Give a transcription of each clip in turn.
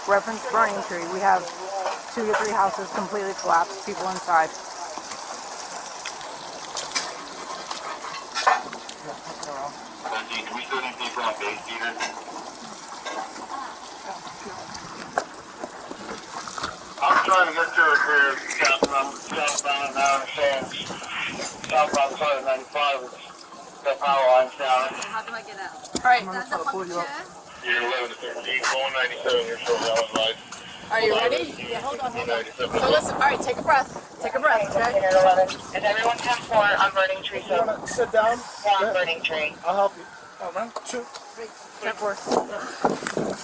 Reference burning tree. We have 2 to 3 houses completely collapsed, people inside. Can we still need people on base, Peter? I'm trying to get to it here, Captain. I'm southbound now in Sands. Southbound side of 95. The power line's down. How do I get out? All right. You're 11 to 13, going 97, you're short that one light. Are you ready? Yeah, hold on. So listen, all right, take a breath. Take a breath, okay? Is everyone 10-4 on burning tree? You want to sit down? We're on burning tree. I'll help you. Oh, man. Shoot. 10-4.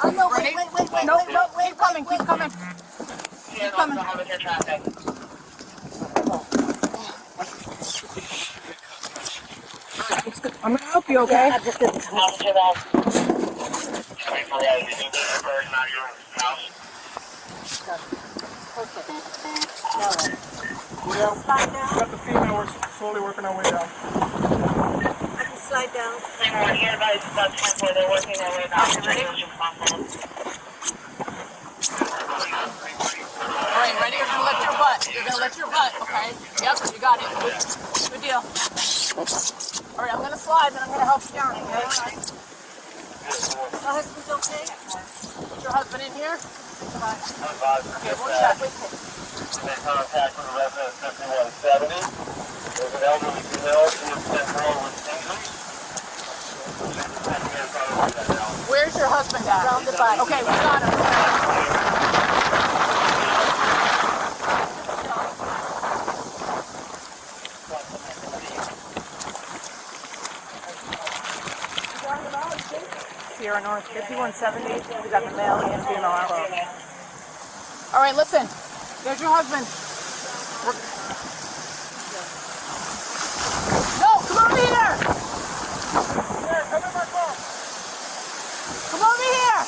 Oh, no, wait. No, keep coming, keep coming. Keep coming. How was your traffic? I'm gonna help you, okay? How was your last? Got the female, we're slowly working our way down. I can slide down. Everyone here about 10-4. They're working their way back. Ready? All right, ready? You're gonna lift your butt. You're gonna lift your butt, okay? Yep, you got it. Good deal. All right, I'm gonna slide, then I'm gonna help you down, okay? My husband's okay? Is your husband in here? Okay, we'll check. Made contact with a resident at 5170. There's an elderly female who was sent home with injuries. Where's your husband at? Around the body. Okay, we got him. Sierra North 5170. We got the male and female out. All right, listen. There's your husband. No, come over here. Here, come in my car. Come over here.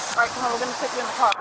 All right, come on. We're gonna take you in the car.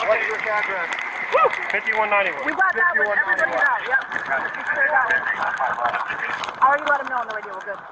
What is your address? 5191. We got that one. Everybody's out. Yep. I already let him know on the radio. We're good.